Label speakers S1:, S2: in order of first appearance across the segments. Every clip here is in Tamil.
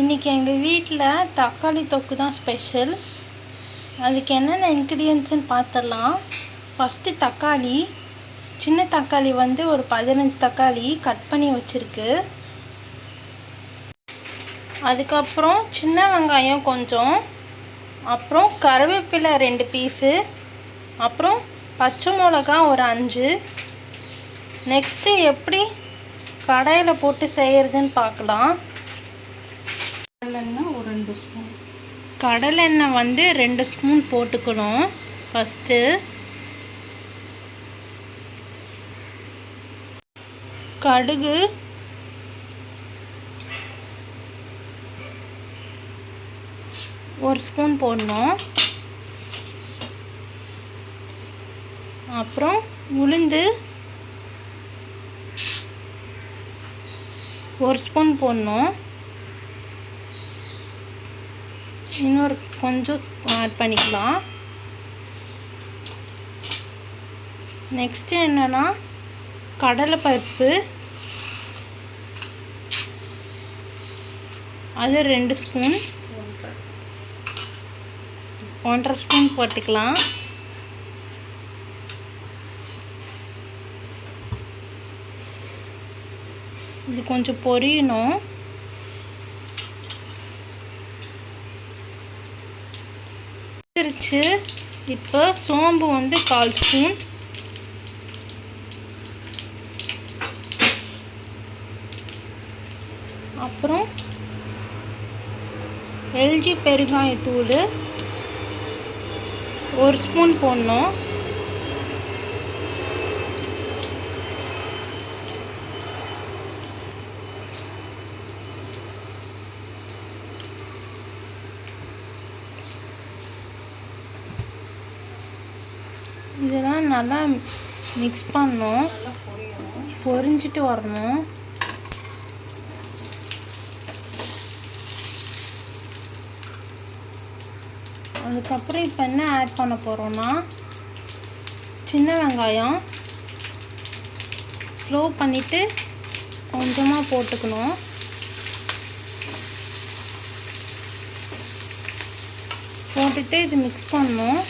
S1: இன்றைக்கி எங்கள் வீட்டில் தக்காளி தொக்கு தான் ஸ்பெஷல். அதுக்கு என்னென்ன இன்க்ரீடியன்ட்ஸ்னு பார்த்துடலாம். ஃபஸ்ட்டு தக்காளி, சின்ன தக்காளி வந்து ஒரு 15 தக்காளி கட் பண்ணி வச்சுருக்கு. அதுக்கப்புறம் சின்ன வெங்காயம் கொஞ்சம், அப்புறம் கருவேப்பிலை 2 பீஸு, அப்புறம் பச்சை மிளகா ஒரு 5. நெக்ஸ்ட்டு எப்படி கடாயில் போட்டு செய்கிறதுன்னு பார்க்கலாம். கடலெண்ணெய் ஒரு 2 ஸ்பூன். கடலெண்ணெய் வந்து 2 ஸ்பூன் போட்டுக்கணும். ஃபஸ்ட்டு கடுகு, ஒரு ஸ்பூன் போடணும். அப்புறம் உளுந்து ஒரு ஸ்பூன் போடணும். இன்னொரு கொஞ்சம் ஆட் பண்ணிக்கலாம். நெக்ஸ்ட்டு என்னென்னா கடலைப்பருப்பு, அது 2 ஸ்பூன், 1.5 ஸ்பூன் போட்டுக்கலாம். இது கொஞ்சம் பொரியணும். இப்போ சோம்பு வந்து 1/4 ஸ்பூன், அப்புறம் எல்ஜி பெருங்காயத்தூள் 1 ஸ்பூன் போடணும். இதெல்லாம் நல்லா மிக்ஸ் பண்ணணும், பொரிஞ்சிட்டு வரணும். அதுக்கப்புறம் இப்போ என்ன ஆட் பண்ண போகிறோன்னா, சின்ன வெங்காயம் ஸ்லோ பண்ணிவிட்டு கொஞ்சமாக போட்டுக்கணும். போட்டுட்டு இது மிக்ஸ் பண்ணணும்.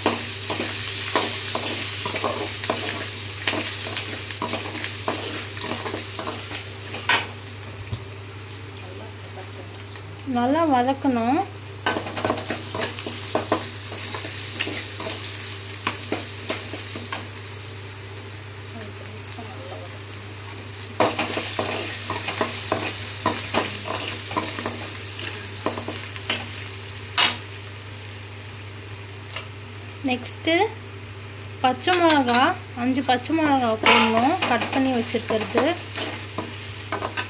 S1: நல்லா வதக்கணும். நெக்ஸ்ட்டு பச்சை மிளகா 5 பச்சை மிளகா போடணும், கட் பண்ணி வச்சுருக்கிறது.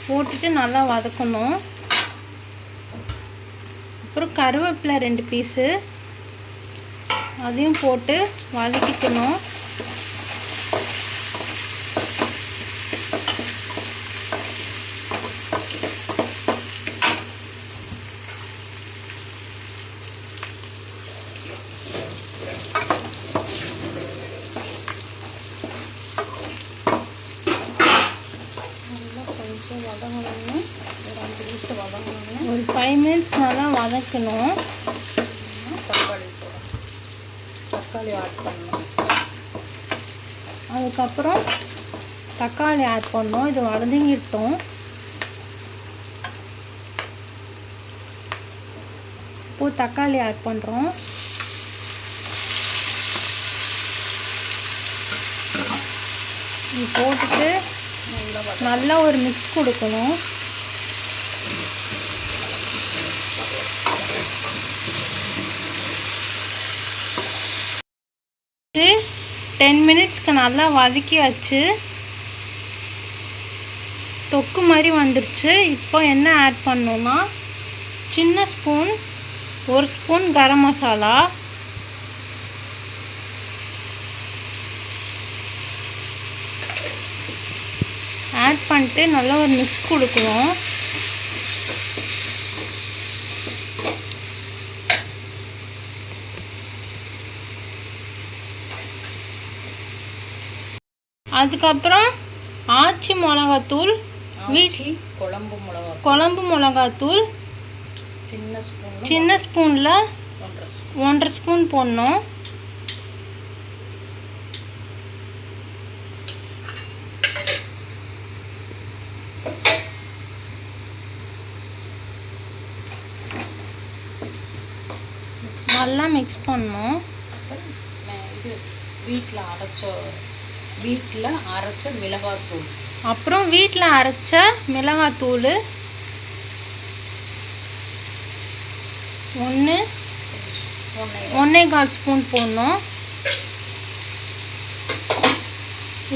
S1: போட்டுட்டு நல்லா வதக்கணும். அப்புறம் கருவேப்பிலை 2 பீஸு, அதையும் போட்டு வதக்கிக்கணும். ஒரு 5 மினிட்ஸ் நல்லா வதக்கணும்.
S2: தக்காளி ஆட் பண்ணணும்.
S1: அதுக்கப்புறம் தக்காளி ஆட் பண்ணணும். இது வதங்கிட்டோம். இப்போது தக்காளி ஆட் பண்ணுறோம். இது போட்டுட்டு நல்லா ஒரு மிக்ஸ் கொடுக்கணும். இது 10 மினிட்ஸ்க்கு நல்லா வதக்கியாச்சு. தொக்கு மாதிரி வந்துடுச்சு. இப்போ என்ன ஆட் பண்ணோன்னா, சின்ன spoon 1 spoon garam masala, add பண்ணிட்டு நல்லா ஒரு மிக்ஸ் கொடுக்குறோம். அதுக்கப்புறம் ஆச்சி மிளகாத்தூள்,
S2: குழம்பு மிளகாத்தூள்
S1: சின்ன ஸ்பூனில் 1.5 ஸ்பூன் போடணும். நல்லா மிக்ஸ் பண்ணணும்.
S2: இது வீட்டில் அரைச்ச மிளகாத்தூள்,
S1: அப்புறம் வீட்டில் அரைச்ச மிளகாத்தூள் 1.25 ஸ்பூன் போடணும்.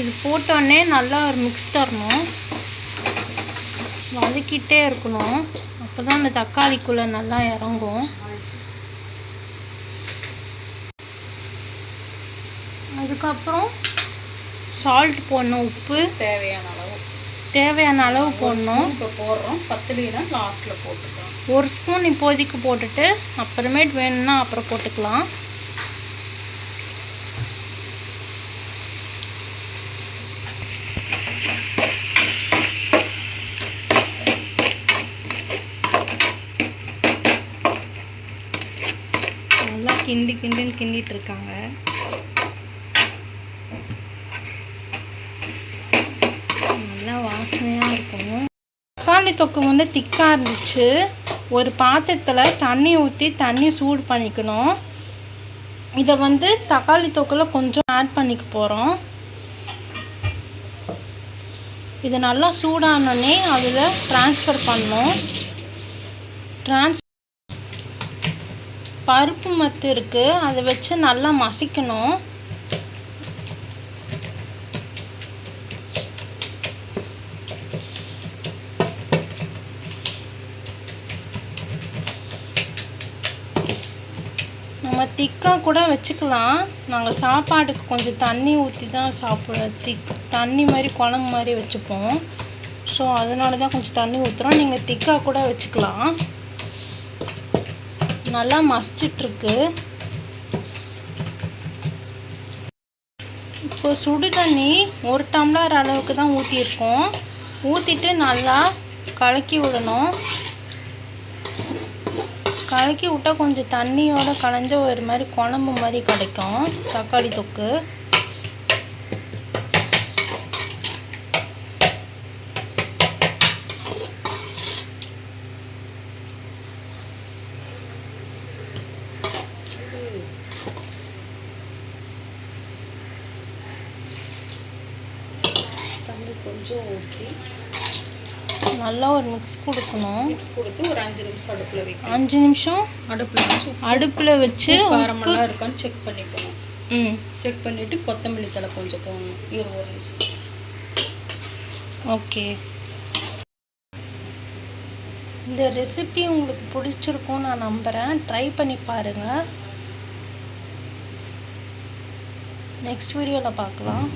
S1: இது போட்டோடனே நல்லா ஒரு மிக்ஸ் தரணும். வதக்கிட்டே இருக்கணும். அப்போ தான் அந்த தக்காளிக்குள்ளே நல்லா இறங்கும். அதுக்கப்புறம் சால்ட் போடணும். உப்பு தேவையான அளவு போடணும்.
S2: இப்போ போடுறோம். பத்தலைனா லாஸ்ட்டில் போட்டுக்கலாம்.
S1: 1 ஸ்பூன் இப்போதைக்கு போட்டுட்டு அப்புறமேட்டு வேணும்னா அப்புறம் போட்டுக்கலாம். நல்லா கிண்டிட்டு இருக்காங்க. நல்லா வாசனையாக இருக்கும். தக்காளி தொக்கு வந்து திக்காக இருந்துச்சு. ஒரு பாத்திரத்தில் தண்ணி ஊற்றி தண்ணி சூடு பண்ணிக்கணும். இதை வந்து தக்காளி தொக்கில் கொஞ்சம் ஆட் பண்ணிக்க போகிறோம். இது நல்லா சூடானோடனே அதில் ட்ரான்ஸ்ஃபர் பண்ணணும். பருப்பு மத்து இருக்குது, அதை வச்சு நல்லா மசிக்கணும். நம்ம திக்காக கூட வச்சுக்கலாம். நாங்கள் சாப்பாட்டுக்கு கொஞ்சம் தண்ணி ஊற்றி தான் சாப்பிடுவோம். தண்ணி மாதிரி குழம்பு மாதிரி வச்சுப்போம். ஸோ அதனால தான் கொஞ்சம் தண்ணி ஊற்றுறோம். நீங்கள் திக்காக கூட வச்சுக்கலாம். நல்லா மசிச்சிட்ருக்கு. இப்போ சுடு தண்ணி 1 டம்ளர் அளவுக்கு தான் ஊற்றியிருக்கோம். ஊற்றிட்டு நல்லா கலக்கி விடணும். கலக்கி விட்டால் கொஞ்சம் தண்ணியோடு கலந்து ஒரு மாதிரி குழம்பு மாதிரி கிடைக்கும் தக்காளி தொக்கு.
S2: தண்ணி கொஞ்சம் ஊற்றி
S1: நல்லா ஒரு மிக்ஸ் கொடுக்கணும்.
S2: மிக்ஸ் கொடுத்து ஒரு 5 நிமிஷம் அடுப்பில் வைக்கணும்.
S1: 5 நிமிஷம் அடுப்பில் வச்சு
S2: காரமெல்லாம் இருக்கான்னு செக் பண்ணிக்கணும். செக் பண்ணிவிட்டு கொத்தமல்லி தழை கொஞ்சம் போடணும். 20 நிமிஷம்.
S1: ஓகே. இந்த ரெசிபி உங்களுக்கு பிடிச்சிருக்கும்னு நான் நம்புகிறேன். ட்ரை பண்ணி பாருங்கள். நெக்ஸ்ட் வீடியோவில் பார்க்கலாம்.